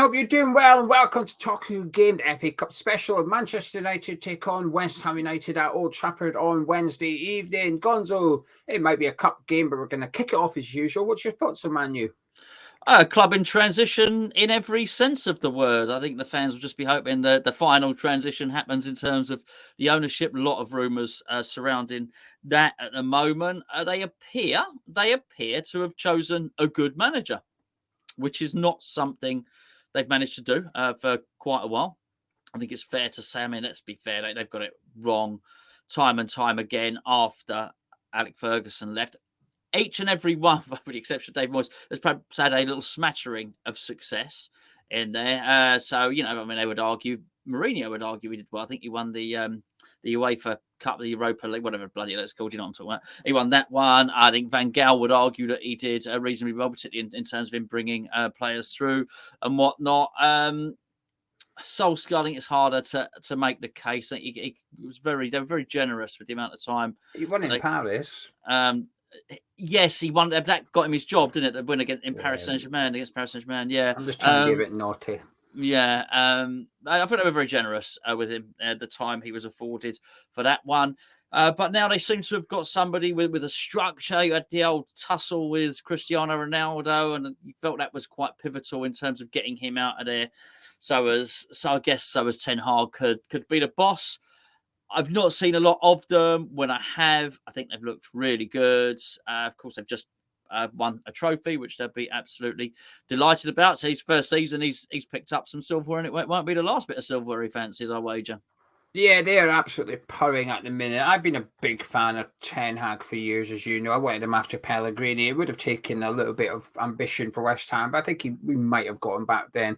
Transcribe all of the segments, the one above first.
hope you're doing well and welcome to Talking Game, the FA Cup special. Manchester United take on West Ham United at Old Trafford on Wednesday evening. Gonzo, it might be a cup game, but we're going to kick it off as usual. What's your thoughts on Man U? A club in transition in every sense of the word. I think the fans will just be hoping that the final transition happens in terms of the ownership. A lot of rumours surrounding that at the moment. They appear to have chosen a good manager, which is not something they've managed to do for quite a while. I think it's fair to say, I mean, let's be fair, they've got it wrong time and time again after Alex Ferguson left. Each and every one, with the exception of Dave Moyes, has perhaps had a little smattering of success in there. So, you know, I mean, they would argue, Mourinho would argue he did well. I think he won the UEFA Cup, the Europa League, whatever bloody it's called, you know what I'm talking about. He won that one. I think Van Gaal would argue that he did reasonably well, particularly in terms of him bringing players through and whatnot. Solskjaer, I think it's harder to make the case. I think they were very generous with the amount of time. He won in Paris. Yes, he won. That got him his job, didn't it? The win against Paris Saint-Germain against Paris Saint-Germain. Yeah, I'm just trying to be a bit naughty. Yeah, I think they were very generous with him at the time he was afforded for that one. But now they seem to have got somebody with a structure. You had the old tussle with Cristiano Ronaldo, and you felt that was quite pivotal in terms of getting him out of there. So as Ten Hag could be the boss. I've not seen a lot of them. When I have, I think they've looked really good. Of course, they've just won a trophy, which they'll be absolutely delighted about. So his first season, he's picked up some silver, and it won't be the last bit of silver he fancies, I wager. Yeah, they are absolutely purring at the minute. I've been a big fan of Ten Hag for years, as you know. I wanted him after Pellegrini. It would have taken a little bit of ambition for West Ham, but I think we might have got him back then.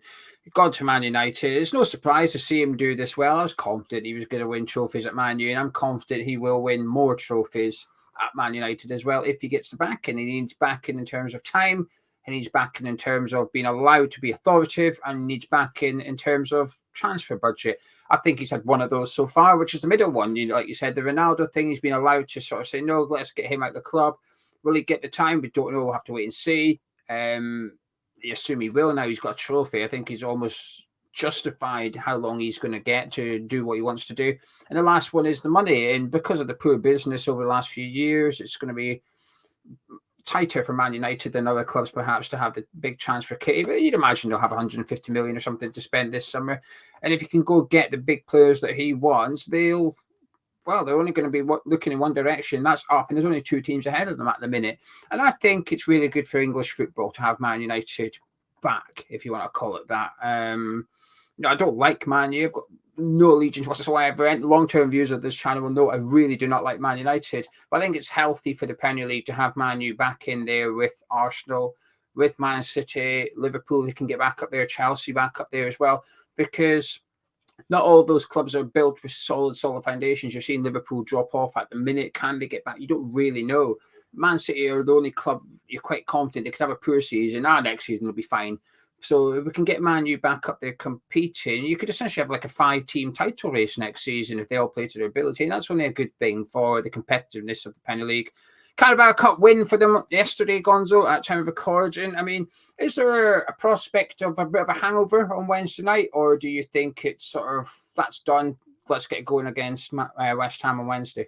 Gone to Man United. It's no surprise to see him do this well. I was confident he was going to win trophies at Man U, and I'm confident he will win more trophies at Man United as well if he gets the backing. He needs backing in terms of time, and he's backing in terms of being allowed to be authoritative, and needs backing in terms of transfer budget. I think he's had one of those so far, which is the middle one. You know, like you said, the Ronaldo thing, he's been allowed to sort of say, no, let's get him out of the club. Will he get the time? We don't know. We'll have to wait and see. You assume he will now. He's got a trophy. I think he's almost justified how long he's going to get to do what he wants to do. And the last one is the money. And because of the poor business over the last few years, it's going to be tighter for Man United than other clubs perhaps to have the big transfer kitty, but you'd imagine they'll have 150 million or something to spend this summer. And if you can go get the big players that he wants, they're only going to be looking in one direction, that's up, and there's only two teams ahead of them at the minute. And I think it's really good for English football to have Man United back, if you want to call it that. I don't like Man U. I've got no allegiance whatsoever. And long-term viewers of this channel will know I really do not like Man United. But I think it's healthy for the Premier League to have Man U back in there with Arsenal, with Man City, Liverpool. They can get back up there, Chelsea back up there as well, because not all of those clubs are built with solid foundations. You're seeing Liverpool drop off at the minute. Can they get back? You don't really know. Man City are the only club you're quite confident they could have a poor season. Our next season will be fine. So if we can get Man U back up there competing, you could essentially have like a 5-team title race next season if they all play to their ability. And that's only a good thing for the competitiveness of the Premier League. Carabao Cup win for them yesterday, Gonzo, at time of recording. I mean, is there a prospect of a bit of a hangover on Wednesday night, or do you think it's sort of, that's done, let's get going against West Ham on Wednesday?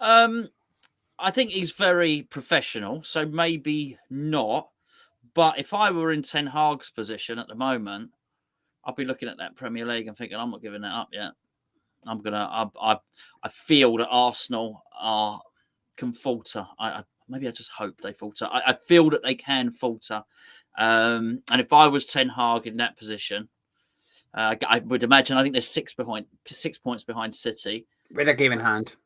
I think he's very professional, so maybe not. But if I were in Ten Hag's position at the moment, I'd be looking at that Premier League and thinking, I'm not giving that up yet. I feel that Arsenal can falter. Maybe I just hope they falter. I feel that they can falter. And if I was Ten Hag in that position, I would imagine, I think there's 6 points behind City. With a game in hand.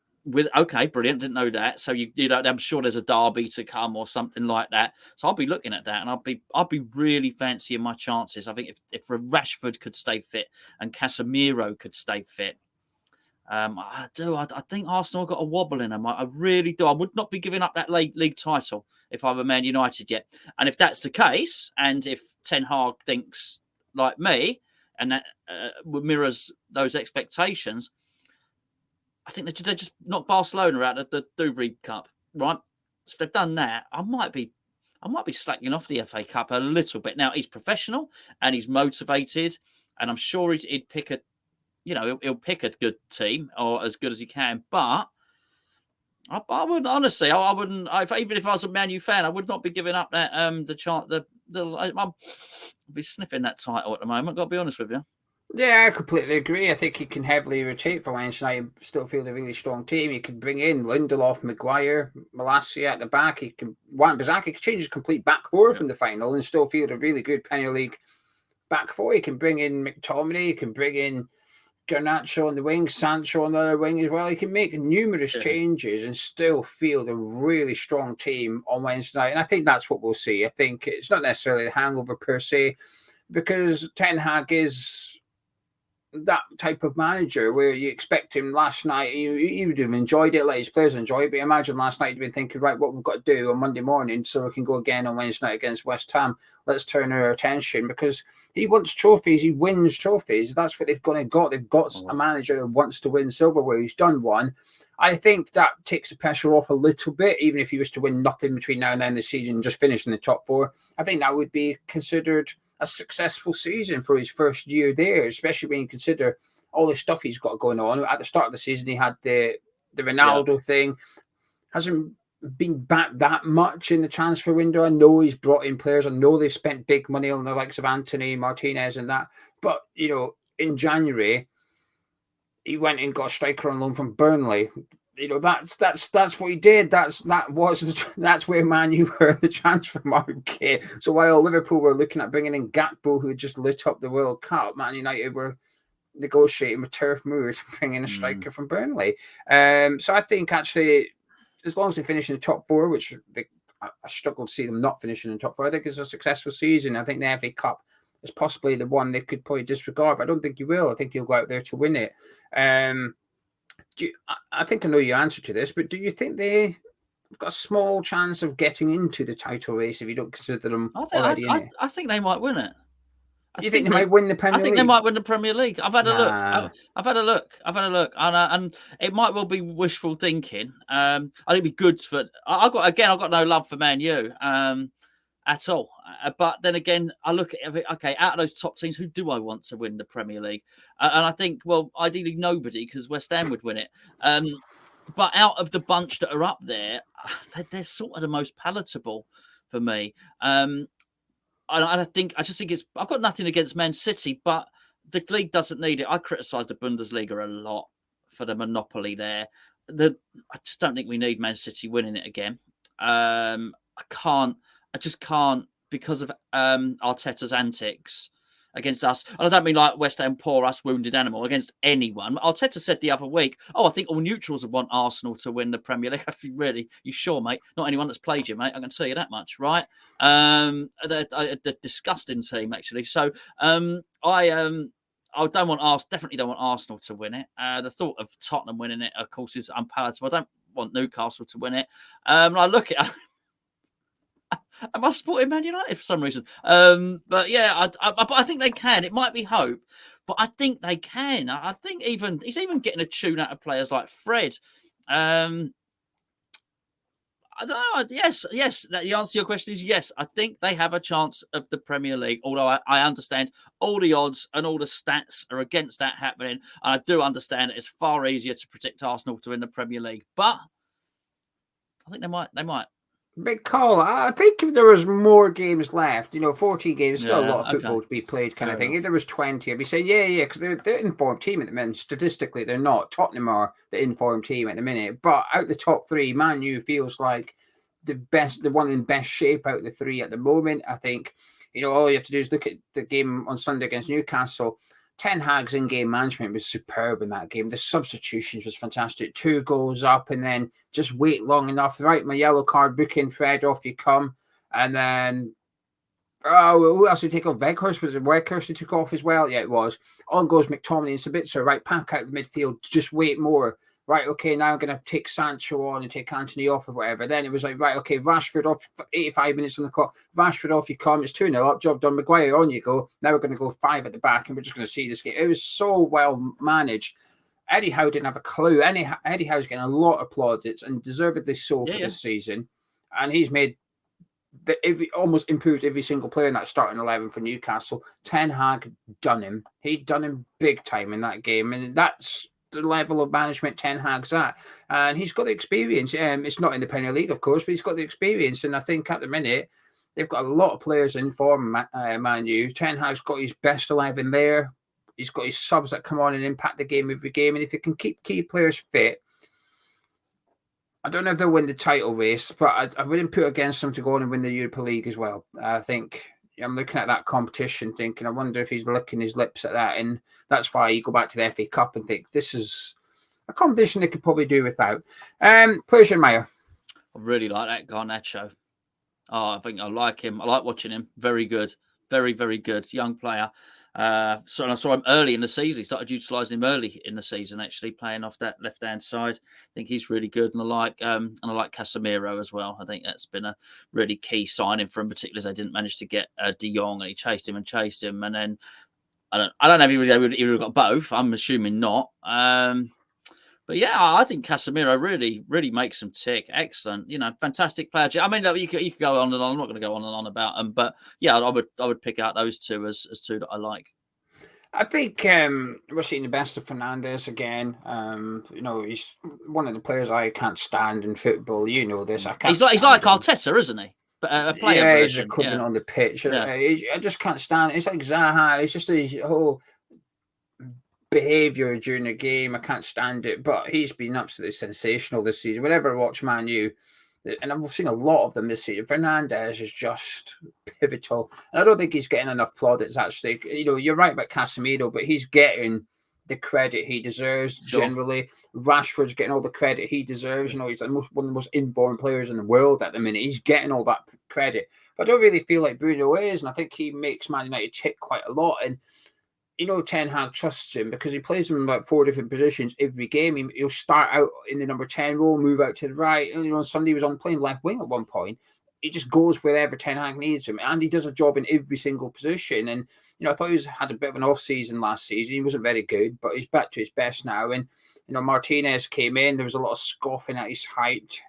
Okay, brilliant. Didn't know that. So I'm sure there's a derby to come or something like that. So I'll be looking at that, and I'll be really fancying my chances. I think if Rashford could stay fit and Casemiro could stay fit, I think Arsenal got a wobble in them. I really do. I would not be giving up that league title if I were Man United yet. And if that's the case, and if Ten Hag thinks like me, and that mirrors those expectations, I think they just knocked Barcelona out of the Dubry Cup, right? So if they've done that, I might be I might be slacking off the FA Cup a little bit. Now, he's professional and he's motivated, and I'm sure he'd pick a, he'll pick a good team or as good as he can. But I wouldn't, honestly, I wouldn't. Even if I was a Man U fan, I would not be giving up that the chance. I'll be sniffing that title at the moment. Got to be honest with you. Yeah, I completely agree. I think he can heavily rotate for Wednesday night and still feel a really strong team. He can bring in Lindelof, Maguire, Malacia at the back. He can Wan-Bissaka. He can change his complete back four from the final and still field a really good Premier League back four. He can bring in McTominay. He can bring in Garnacho on the wing, Sancho on the other wing as well. He can make numerous changes and still field a really strong team on Wednesday night. And I think that's what we'll see. I think it's not necessarily the hangover per se, because Ten Hag is that type of manager where you expect him. Last night, he would have enjoyed it, let his players enjoy it. But imagine last night he'd been thinking, right, what we've got to do on Monday morning so we can go again on Wednesday night against West Ham. Let's turn our attention, because he wants trophies. He wins trophies. That's what they've got. They've got a manager that wants to win silverware. He's done one. I think that takes the pressure off a little bit, even if he was to win nothing between now and then the season, just finish in the top four. I think that would be considered a successful season for his first year there, especially when you consider all the stuff he's got going on. At the start of the season, he had the Ronaldo thing. Hasn't been back that much in the transfer window. I know he's brought in players. I know they've spent big money on the likes of Anthony, Martinez and that. But, in January, he went and got a striker on loan from Burnley. That's what he did. That's where Man U were in the transfer market. So while Liverpool were looking at bringing in Gakpo, who had just lit up the World Cup, Man United were negotiating with Turf Moor to bring in a striker from Burnley. So I think actually, as long as they finish in the top four, which I struggle to see them not finishing in the top four, I think it's a successful season. I think the FA Cup is possibly the one they could probably disregard, but I don't think he will. I think he'll go out there to win it. I think I know your answer to this, but do you think they've got a small chance of getting into the title race if you don't consider them already in it? I think they might win it. Do you think they might win the Premier League? I think they might win the Premier League. I've had a look. I've had a look, and it might well be wishful thinking. I think it'd be good for. I've got no love for Man U at all. But then again, I look at it. Okay, out of those top teams, who do I want to win the Premier League? And I think, well, ideally nobody, because West Ham would win it. But out of the bunch that are up there, they're sort of the most palatable for me. I just think I've got nothing against Man City, but the league doesn't need it. I criticise the Bundesliga a lot for the monopoly there. I just don't think we need Man City winning it again. I just can't, because of Arteta's antics against us. And I don't mean like West Ham poor us wounded animal against anyone. Arteta said the other week, I think all neutrals would want Arsenal to win the Premier League. Really, you sure, mate? Not anyone that's played you, mate. I can tell you that much, right? They're a disgusting team, actually. So I don't want definitely don't want Arsenal to win it. The thought of Tottenham winning it, of course, is unpalatable. I don't want Newcastle to win it. I look at I must support Man United for some reason. But yeah, I think they can. It might be hope, but I think they can. I think he's even getting a tune out of players like Fred. I don't know. Yes. The answer to your question is yes. I think they have a chance of the Premier League, although I understand all the odds and all the stats are against that happening. And I do understand that it's far easier to predict Arsenal to win the Premier League, but I think they might. Big call. I think if there was more games left, 14 games, still a lot of football to be played kind of thing. If there was 20, I'd be saying, yeah, because they're the informed team at the minute. Statistically, they're not. Tottenham are the informed team at the minute. But out the top three, Man U feels like the one in best shape out of the three at the moment. I think, all you have to do is look at the game on Sunday against Newcastle. Ten Hag's in-game management was superb in that game. The substitutions was fantastic. 2 goals up and then just wait long enough. Right, my yellow card, book in Fred, off you come. And then, who else did he take off? Weghorst? Was it Weghorst who took off as well? Yeah, it was. On goes McTominay and Sabitzer. Right, pack out the midfield. Just wait more. Right, okay, now I'm going to take Sancho on and take Anthony off or whatever. Then it was like, right, okay, Rashford off, 85 minutes on the clock. Rashford off you come. It's 2-0 up, job done. Maguire, on you go. Now we're going to go 5 at the back and we're just going to see this game. It was so well managed. Eddie Howe didn't have a clue. Eddie Howe's getting a lot of plaudits and deservedly so for this season. And he's made almost improved every single player in that starting 11 for Newcastle. Ten Hag done him. He'd done him big time in that game, and that's the level of management Ten Hag's at. And he's got the experience. It's not in the Premier League, of course, but he's got the experience. And I think at the minute, they've got a lot of players in form, Man U. Ten Hag's got his best 11 there. He's got his subs that come on and impact the game every game. And if he can keep key players fit, I don't know if they'll win the title race, but I wouldn't put against them to go on and win the Europa League as well. I think I'm looking at that competition thinking, I wonder if he's licking his lips at that. And that's why you go back to the FA Cup and think this is a competition they could probably do without. Players you admire? I really like that Garnacho. Oh, I think I like him. I like watching him. Very good. Very, very good. Young player. So I saw him early in the season. He started utilising him early in the season, actually playing off that left-hand side. I think he's really good, and I like Casemiro as well. I think that's been a really key signing for him, particularly as they didn't manage to get De Jong, and he chased him, and then I don't know if he would have got both. I'm assuming not. But yeah, I think Casemiro really makes them tick. Excellent, fantastic player. I mean, you could go on and on. I'm not going to go on and on about them, but yeah, I would pick out those two as two that I like. I think we're seeing the best of Fernandes again. He's one of the players I can't stand in football. You know this. He's like Arteta, isn't he? But a player yeah, version. He's equivalent on the pitch. Yeah. I just can't stand it. It's like Zaha. It's just his whole behaviour during the game. I can't stand it. But he's been absolutely sensational this season. Whenever I watch Man U, and I've seen a lot of them this season, Fernandes is just pivotal. And I don't think he's getting enough plaudits, actually. You're right about Casemiro, but he's getting the credit he deserves generally. Rashford's getting all the credit he deserves. He's one of the most informed players in the world at the minute. He's getting all that credit. But I don't really feel like Bruno is, and I think he makes Man United tick quite a lot. And Ten Hag trusts him because he plays him in about 4 different positions every game. He'll start out in the number 10 role, move out to the right. And, somebody was on playing left wing at one point. He just goes wherever Ten Hag needs him. And he does a job in every single position. And, I thought he had a bit of an off season last season. He wasn't very good, but he's back to his best now. And, Martinez came in. There was a lot of scoffing at his height.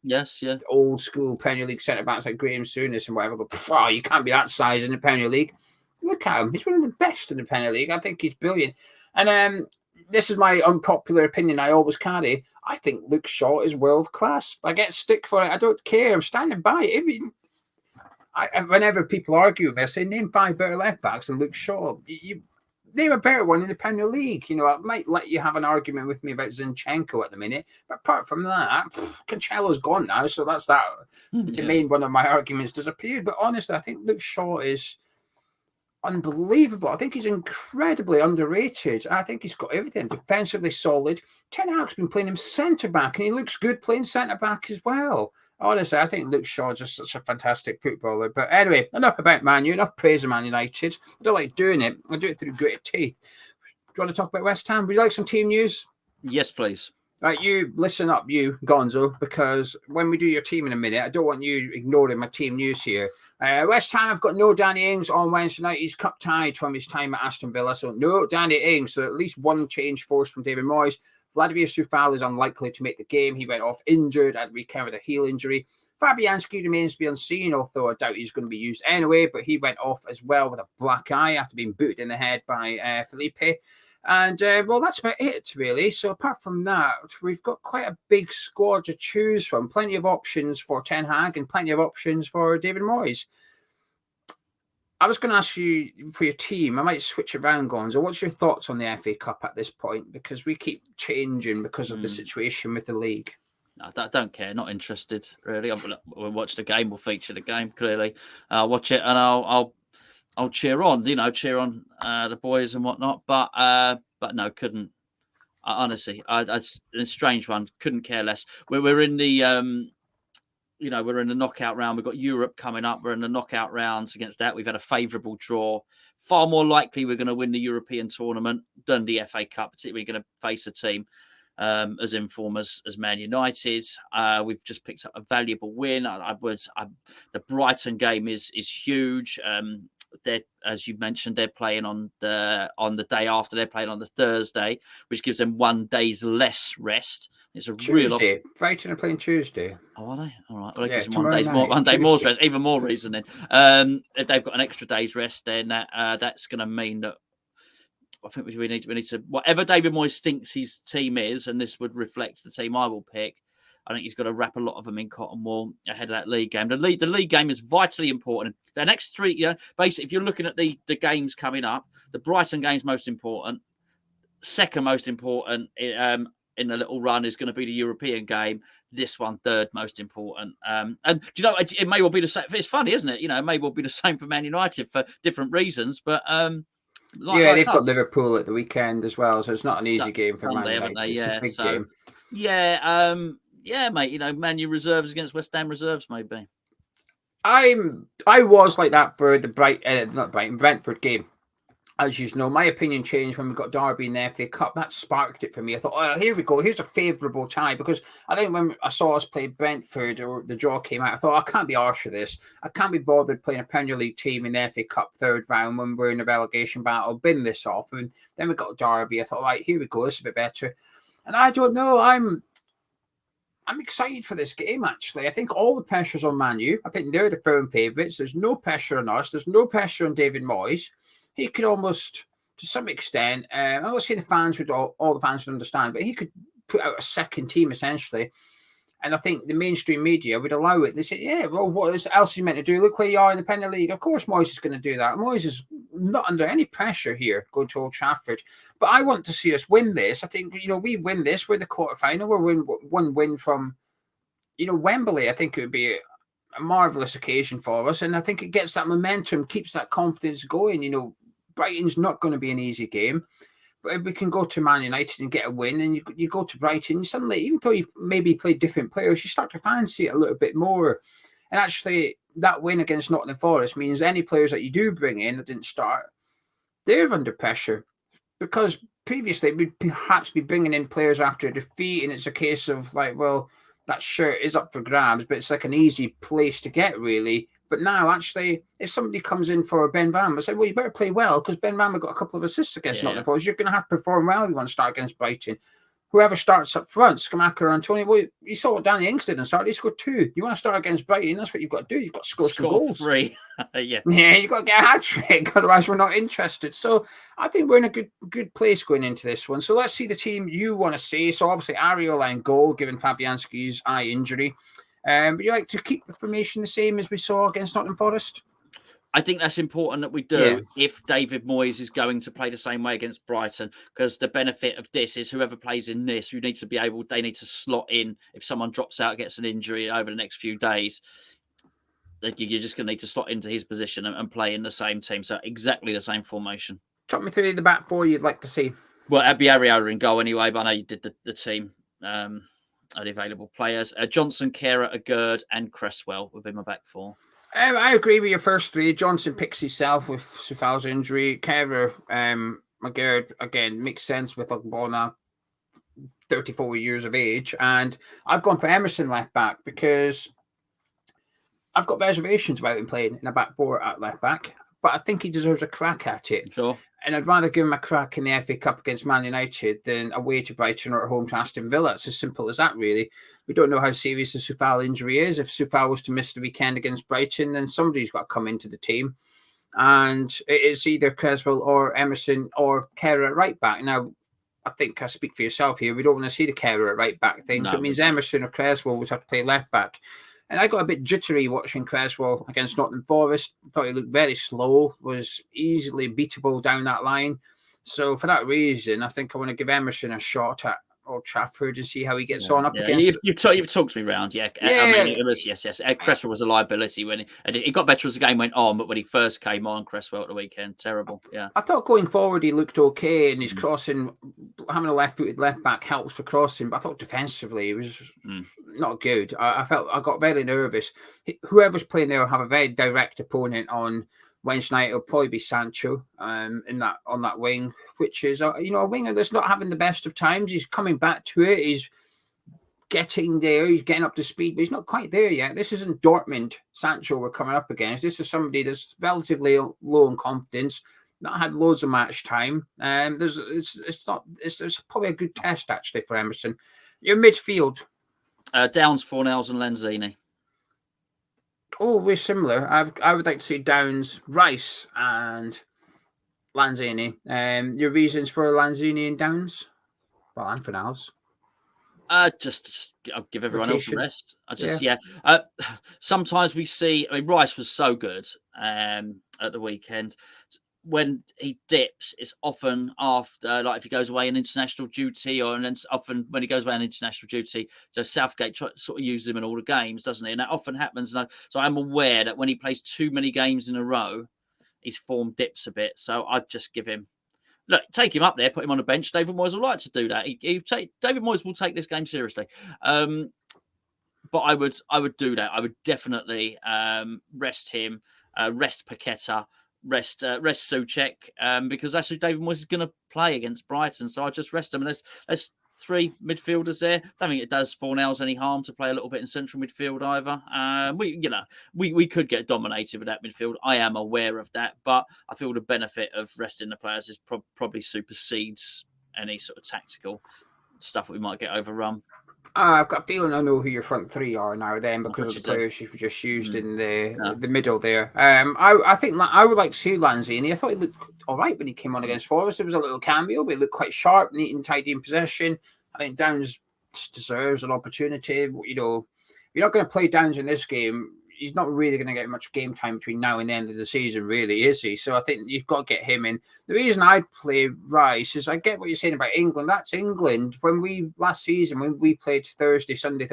Yes, yeah. Old school Premier League centre-backs like Graham Souness and whatever go, you can't be that size in the Premier League. Look at him. He's one of the best in the Premier League. I think he's brilliant. And this is my unpopular opinion I always carry. I think Luke Shaw is world class. I get stick for it. I don't care. I'm standing by it. Whenever people argue with me, I say, name 5 better left backs than Luke Shaw. You name a better one in the Premier League. I might let you have an argument with me about Zinchenko at the minute. But apart from that, Cancelo's gone now. So that's that. The main one of my arguments disappeared. But honestly, I think Luke Shaw is unbelievable. I think he's incredibly underrated. I think he's got everything. Defensively solid. Ten Hag's been playing him centre-back, and he looks good playing centre-back as well. Honestly, I think Luke Shaw is just such a fantastic footballer. But anyway, enough about Man U, enough praise of Man United. I don't like doing it. I do it through gritted teeth. Do you want to talk about West Ham? Would you like some team news? Yes, please. Right, you listen up, you Gonzo, because when we do your team in a minute, I don't want you ignoring my team news here. West Ham have got no Danny Ings on Wednesday night. He's cup tied from his time at Aston Villa, so no Danny Ings. So at least one change forced from David Moyes. Vladimir Soufal is unlikely to make the game. He went off injured at the weekend with a heel injury. Fabianski remains to be unseen, although I doubt he's going to be used anyway, but he went off as well with a black eye after being booted in the head by Felipe. And, that's about it, really. So apart from that, we've got quite a big squad to choose from. Plenty of options for Ten Hag and plenty of options for David Moyes. I was going to ask you for your team. I might switch around, Gonzo. What's your thoughts on the FA Cup at this point? Because we keep changing because of the situation with the league. No, I don't care. Not interested, really. We'll watch the game. We'll feature the game, clearly. I'll watch it and I'll cheer on, cheer on the boys and whatnot. But no, couldn't. Honestly, it's a strange one. Couldn't care less. We're in the, we're in the knockout round. We've got Europe coming up. We're in the knockout rounds. Against that, we've had a favourable draw. Far more likely we're going to win the European tournament than the FA Cup. Particularly, we're going to face a team as informed as Man United. We've just picked up a valuable win. The Brighton game is huge. they're, as you mentioned, they're playing on the day after. They're playing on the Thursday, which gives them 1 day's less rest. It's a Tuesday. Brighton are playing Tuesday. Oh, are they? All right. Well, it Yeah, gives them 1 tomorrow day's more, night, 1 day more Tuesday. rest, even more reason then. If they've got an extra day's rest, then that's going to mean that I think we need to whatever David Moyes thinks his team is, and this would reflect the team I will pick. I think he's got to wrap a lot of them in cotton wool ahead of that league game. The league game is vitally important. The next three, basically, if you're looking at the games coming up, the Brighton game's most important. Second most important in the little run is going to be the European game. This one, third most important. And do you know, it may well be the same. It's funny, isn't it? It may well be the same for Man United for different reasons, but they've got Liverpool at the weekend as well, so it's not an easy game for Sunday, Man United. Yeah, it's a big game. Yeah, mate. Man U reserves against West Ham reserves, maybe. I was like that for the Brentford game. As you know, my opinion changed when we got Derby in the FA Cup. That sparked it for me. I thought, oh, here we go. Here's a favourable tie. Because I think when I saw us play Brentford or the draw came out, I thought, I can't be arsed for this. I can't be bothered playing a Premier League team in the FA Cup third round when we're in a relegation battle. Bin this off. And then we got Derby. I thought, right, here we go. This is a bit better. And I don't know. I'm excited for this game, actually. I think all the pressure's on Man U. I think they're the firm favourites. There's no pressure on us. There's no pressure on David Moyes. He could almost, to some extent, I'm not saying the fans would all the fans would understand, but he could put out a second team, essentially. And I think the mainstream media would allow it. They say, yeah, well, what else is he meant to do? Look where you are in the Premier League. Of course, Moyes is going to do that. Moyes is not under any pressure here going to Old Trafford. But I want to see us win this. I think, we win this. We're in the quarterfinal. We're one win from, Wembley. I think it would be a marvellous occasion for us. And I think it gets that momentum, keeps that confidence going. Brighton's not going to be an easy game. But if we can go to Man United and get a win, and you go to Brighton, suddenly, even though you maybe played different players, you start to fancy it a little bit more. And actually, that win against Nottingham Forest means any players that you do bring in that didn't start, they're under pressure. Because previously, we'd perhaps be bringing in players after a defeat, and it's a case of like, well, that shirt is up for grabs, but it's like an easy place to get, really. But now, actually, if somebody comes in for Ben Van, I say, well, you better play well because Ben Van got a couple of assists against Nottingham Forest. You're going to have to perform well if you want to start against Brighton. Whoever starts up front, Skamaka or Antonio, well, you saw what Danny Ings did and started. He scored 2. You want to start against Brighton, that's what you've got to do. You've got to score some goals. 3. Yeah, you've got to get a hat-trick, otherwise we're not interested. So I think we're in a good place going into this one. So let's see the team you want to see. So obviously, Areola in goal, given Fabianski's eye injury. But you like to keep the formation the same as we saw against Nottingham Forest? I think that's important that we do if David Moyes is going to play the same way against Brighton, because the benefit of this is whoever plays in this, they need to slot in. If someone drops out, gets an injury over the next few days, you're just going to need to slot into his position and play in the same team. So exactly the same formation. Talk me through the back four you'd like to see. Well, it'd be Areola in goal anyway, but I know you did the team. The available players. Johnson, Kehrer, Agurd and Cresswell would be my back four. I agree with your first three. Johnson picks himself with Sufal's injury. Kehrer, Agurd, again, makes sense with Bona, 34 years of age. And I've gone for Emerson left back because I've got reservations about him playing in a back four at left back, but I think he deserves a crack at it. Sure. And I'd rather give him a crack in the FA Cup against Man United than away to Brighton or at home to Aston Villa. It's as simple as that, really. We don't know how serious the Sufal injury is. If Sufal was to miss the weekend against Brighton, then somebody's got to come into the team. And it's either Creswell or Emerson or Kehrer at right back. Now, I think I speak for yourself here. We don't want to see the Kehrer at right back thing. So it means Emerson or Creswell would have to play left back. And I got a bit jittery watching Cresswell against Nottingham Forest. I thought he looked very slow, was easily beatable down that line. So for that reason, I think I want to give Emerson a shot at Old Trafford and see how he gets on up against. You've talked me round, I mean, it was yes. Cresswell was a liability when he got better as the game went on, but when he first came on, Cresswell at the weekend, terrible. Yeah, I thought going forward he looked okay, and his crossing, having a left-footed left back helps for crossing. But I thought defensively it was not good. I got very nervous. Whoever's playing there will have a very direct opponent on Wednesday night. It'll probably be Sancho on that wing, which is a winger that's not having the best of times. He's coming back to it. He's getting there. He's getting up to speed, but he's not quite there yet. This isn't Dortmund Sancho we're coming up against. This is somebody that's relatively low in confidence, not had loads of match time. It's probably a good test actually for Emerson. Your midfield. Downs, Fornells, and Lanzini. Oh, we're similar. I would like to see Downs, Rice, and Lanzini. Your reasons for Lanzini and Downs? Well, and Fornells. Just I'll give everyone Rotation. else a rest. Sometimes we see. I mean, Rice was so good at the weekend. When he dips, it's often after, like if he goes away on international duty, and then often when he goes away on international duty, so Southgate sort of uses him in all the games, doesn't he? And that often happens. So I'm aware that when he plays too many games in a row, his form dips a bit. So I'd just give him. Look, take him up there, put him on the bench. David Moyes will like to do that. David Moyes will take this game seriously. But I would do that. I would definitely rest him, rest Paqueta, rest Souček, because that's who David Moyes is going to play against Brighton. So I just rest them. And there's three midfielders there. I don't think it does Fornells any harm to play a little bit in central midfield either. We could get dominated with that midfield. I am aware of that, but I feel the benefit of resting the players is probably supersedes any sort of tactical stuff that we might get overrun. I've got a feeling I know who your front three are now then because of the players you've just used in the middle there. I think I would like to see Lanzini. I thought he looked all right when he came on against Forest. It was a little cameo, but he looked quite sharp, neat and tidy in possession. I think Downs deserves an opportunity. You know, if you're not going to play Downs in this game, he's not really going to get much game time between now and the end of the season, really, is he? So I think you've got to get him in. The reason I'd play Rice is I get what you're saying about England. That's England. Last season, when we played Thursday, Sunday,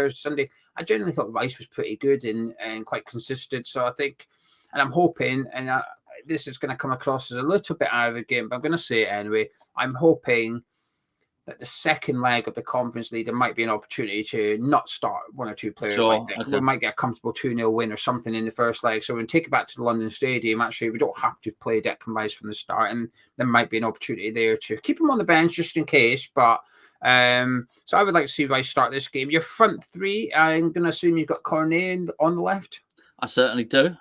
I generally thought Rice was pretty good and quite consistent. So I think, and I'm hoping, and this is going to come across as a little bit arrogant, but I'm going to say it anyway. I'm hoping that the second leg of the Conference League, there might be an opportunity to not start one or two players like that. Okay. We might get a comfortable 2-0 win or something in the first leg. So when we take it back to the London Stadium, actually, we don't have to play Declan Rice from the start. And there might be an opportunity there to keep him on the bench just in case. But so I would like to see Rice start this game. Your front three, I'm going to assume you've got Cornet on the left. I certainly do.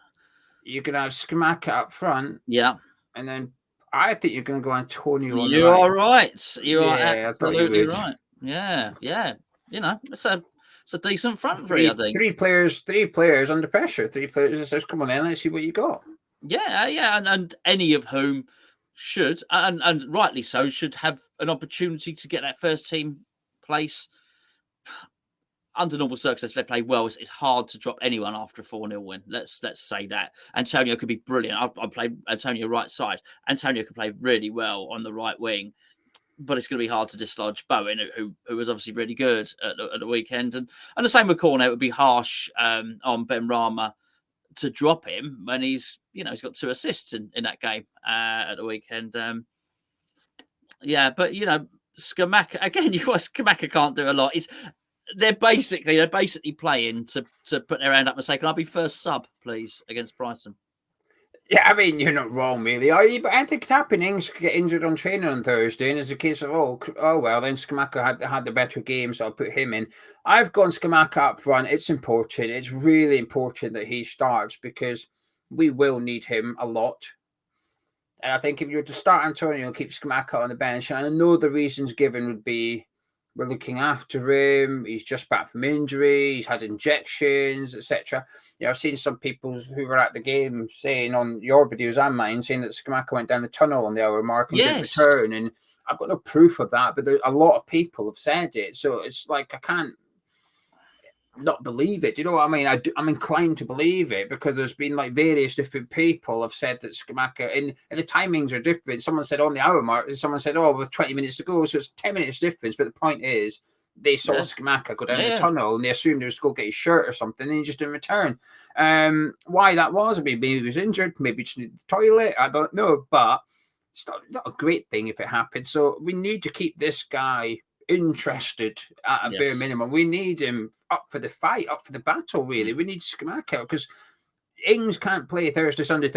You're going to have Scamacca up front. Yeah. And then I think you're going to go Antonio on the right. You are right. You are absolutely right. Yeah. You know, it's a decent front three, I think. Three players under pressure. Three players that says, come on in, let's see what you got. Yeah. And any of whom should, and rightly so, should have an opportunity to get that first team place. Under normal circumstances, if they play well, it's hard to drop anyone after a 4-0 win. Let's say that. Antonio could be brilliant. I'll play Antonio right side. Antonio could play really well on the right wing, but it's going to be hard to dislodge Bowen, who was obviously really good at the weekend. And the same with Cornet. It would be harsh on Ben Rama to drop him when he's got 2 assists in that game at the weekend. But Scamacca again. Scamacca can't do a lot. They're basically playing to put their hand up and say, "Can I be first sub, please, against Brighton?" Yeah, I mean, you're not wrong, really, are you? But I think it's happening. Ings could get injured on training on Thursday, and it's a case of, oh well, then Scamacca had the better game, so I'll put him in. I've gone Scamacca up front. It's important. It's really important that he starts because we will need him a lot. And I think if you were to start Antonio and keep Scamacca on the bench, and I know the reasons given would be, we're looking after him. He's just back from injury. He's had injections, etc. I've seen some people who were at the game saying on your videos and mine, saying that Scamacca went down the tunnel on the hour mark and didn't return. And I've got no proof of that, but a lot of people have said it. So it's like I can't not believe it. You know what I mean? I'm inclined to believe it because there's been like various different people have said that Scamacca and the timings are different. Someone said on the hour mark, and someone said, with 20 minutes to go. So it's 10 minutes difference. But the point is they saw Scamacca go down the tunnel and they assumed he was going to get his shirt or something and he just didn't return. Why that was, maybe he was injured, maybe he just needed the toilet. I don't know, but it's not a great thing if it happened. So we need to keep this guy interested at a bare minimum. We need him up for the fight, up for the battle, really. We need Scamacca because Ings can't play Thursday, Sunday.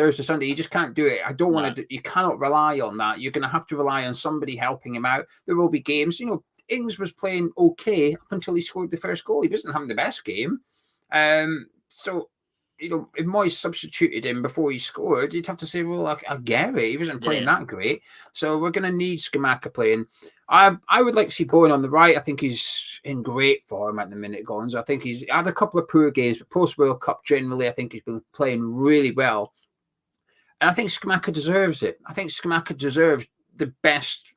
You just can't do it. I don't want to. You cannot rely on that. You're going to have to rely on somebody helping him out. There will be games, Ings was playing okay up until he scored the first goal. He wasn't having the best game. So, if Moyes substituted him before he scored, you'd have to say, well, I get it. He wasn't playing that great. So we're going to need Scamacca playing. I would like to see Bowen on the right. I think he's in great form at the minute, Gonzo. I think he's had a couple of poor games, but post-World Cup, generally, I think he's been playing really well. And I think Scamacca deserves it. I think Scamacca deserves the best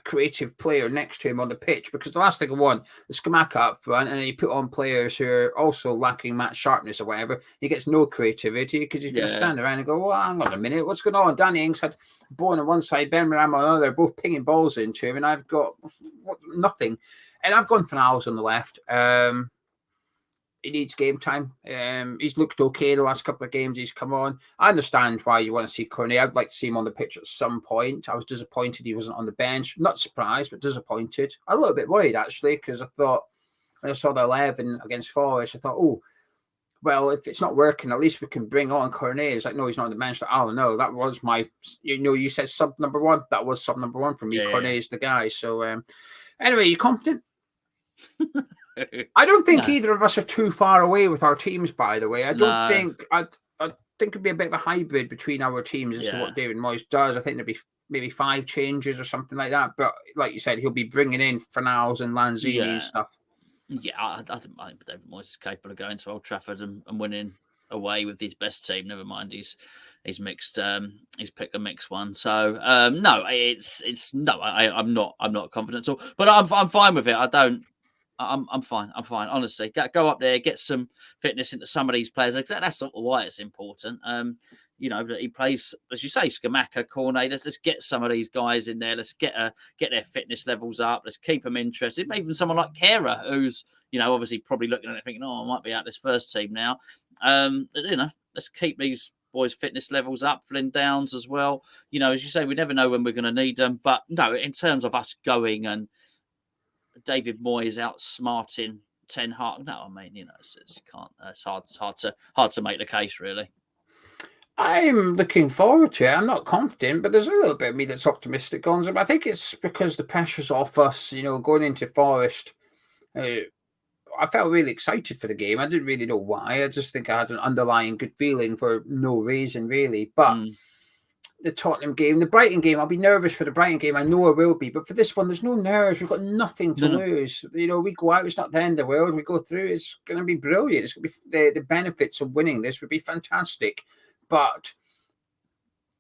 creative player next to him on the pitch, because the last thing I want is Scamacca up front and then you put on players who are also lacking match sharpness or whatever. He gets no creativity because he's going to stand around and go, well, hang on a minute, what's going on? Danny Ings had Bowen on one side, Ben Moran on the other, both pinging balls into him, and I've got nothing. And I've gone Fornals on the left. He needs game time. He's looked okay the last couple of games he's come on. I understand why you want to see Cornet. I'd like to see him on the pitch at some point. I was disappointed he wasn't on the bench. Not surprised, but disappointed. A little bit worried, actually, because I thought, when I saw the 11 against Forest, I thought, oh, well, if it's not working, at least we can bring on Cornet. It's like, no, he's not on the bench. Like, oh, no, that was my, you said sub number one. That was sub number one for me. Cornet is the guy. So, anyway, you confident? I don't think either of us are too far away with our teams, by the way. I don't think I think it'd be a bit of a hybrid between our teams as to what David Moyes does. I think there'd be maybe 5 changes or something like that. But like you said, he'll be bringing in Fornals and Lanzini and stuff. Yeah, I think David Moyes is capable of going to Old Trafford and winning away with his best team. Never mind, he's mixed. He's picked a mixed one. So no, I'm not confident at all. But I'm fine with it. I'm fine. I'm fine. Honestly, go up there, get some fitness into some of these players. That's sort of why it's important. He plays, as you say, Scamacca, Cornet. Let's get some of these guys in there. Let's get their fitness levels up. Let's keep them interested. Maybe even someone like Kehrer, who's obviously probably looking at it thinking, I might be out this first team now. Let's keep these boys' fitness levels up. Flynn Downs as well. As you say, we never know when we're going to need them. But no, in terms of us going and David Moyes outsmarting Ten Hag. No, I mean, you can't. It's hard to make the case, really. I'm looking forward to it. I'm not confident, but there's a little bit of me that's optimistic, Gonzo. But I think it's because the pressure's off us. Going into Forest, I felt really excited for the game. I didn't really know why. I just think I had an underlying good feeling for no reason, really. But the Tottenham game, the Brighton game, I'll be nervous for the Brighton game. I know I will be, but for this one, there's no nerves. We've got nothing to lose. We go out. It's not the end of the world. We go through. It's going to be brilliant. It's going to be the benefits of winning this would be fantastic. But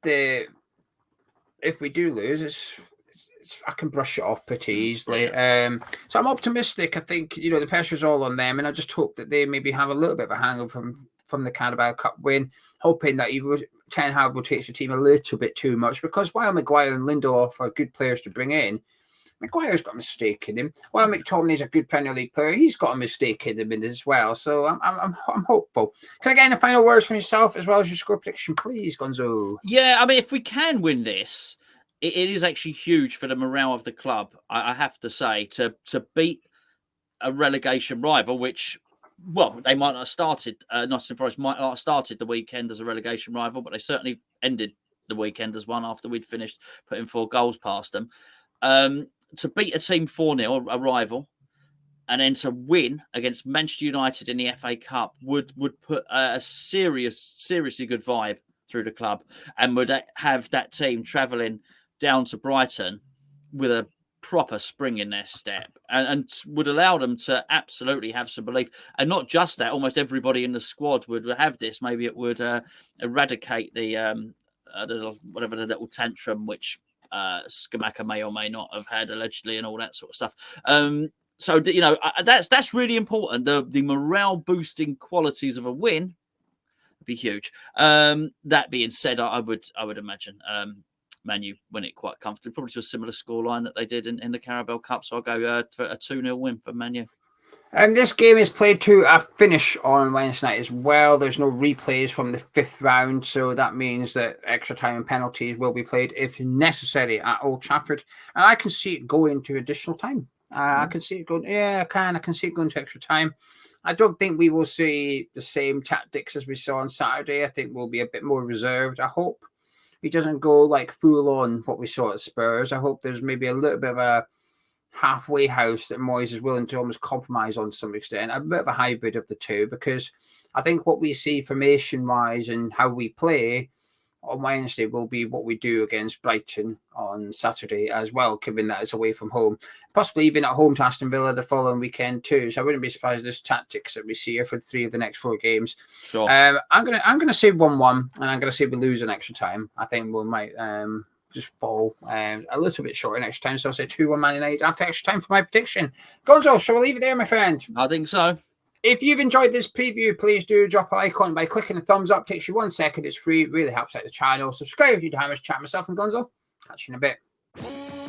if we do lose, it's I can brush it off pretty easily. So I'm optimistic. I think the pressure's all on them, and I just hope that they maybe have a little bit of a hangover from the Carabao Cup win, hoping that Ten Hag rotates the team a little bit too much, because while Maguire and Lindelof are good players to bring in, Maguire's got a mistake in him. While McTominay's a good Premier League player, he's got a mistake in him as well. So I'm hopeful. Can I get any final words from yourself as well as your score prediction, please, Gonzo? Yeah, I mean, if we can win this, it is actually huge for the morale of the club. I have to say, to beat a relegation rival, which, well, they might not have started. Nottingham Forest might not have started the weekend as a relegation rival, but they certainly ended the weekend as one after we'd finished putting 4 goals past them. To beat a team 4-0, a rival, and then to win against Manchester United in the FA Cup would put a seriously good vibe through the club, and would have that team travelling down to Brighton with a proper spring in their step, and would allow them to absolutely have some belief. And not just that, almost everybody in the squad would have this. Maybe it would eradicate the little tantrum which Scamacca may or may not have had allegedly, and all that sort of stuff. So that's really important. The morale boosting qualities of a win would be huge. That being said, I would imagine Man U win it quite comfortably, probably to a similar scoreline that they did in the Carabao Cup. So I'll go for a 2-0 win for Man U. This game is played to a finish on Wednesday night as well. There's no replays from the 5th round, so that means that extra time and penalties will be played if necessary at Old Trafford. And I can see it going to additional time. I can see it going. Yeah, I can see it going to extra time. I don't think we will see the same tactics as we saw on Saturday. I think we'll be a bit more reserved. I hope he doesn't go like full on what we saw at Spurs. I hope there's maybe a little bit of halfway house that Moyes is willing to almost compromise on to some extent, a bit of a hybrid of the two, because I think what we see formation-wise and how we play on Wednesday will be what we do against Brighton on Saturday as well, given that it's away from home. Possibly even at home to Aston Villa the following weekend too. So I wouldn't be surprised there's tactics that we see here for 3 of the next 4 games. Sure. I'm gonna say 1-1, and I'm gonna say we lose an extra time. I think we might just fall a little bit short in extra time. So I'll say 2-1 Man United after extra time for my prediction. Gonzo, shall we leave it there, my friend? I think so. If you've enjoyed this preview, please do drop a like on by clicking the thumbs up. Takes you 1 second. It's free. It really helps out the channel. Subscribe if you haven't. Chat myself and Gonzo. Catch you in a bit.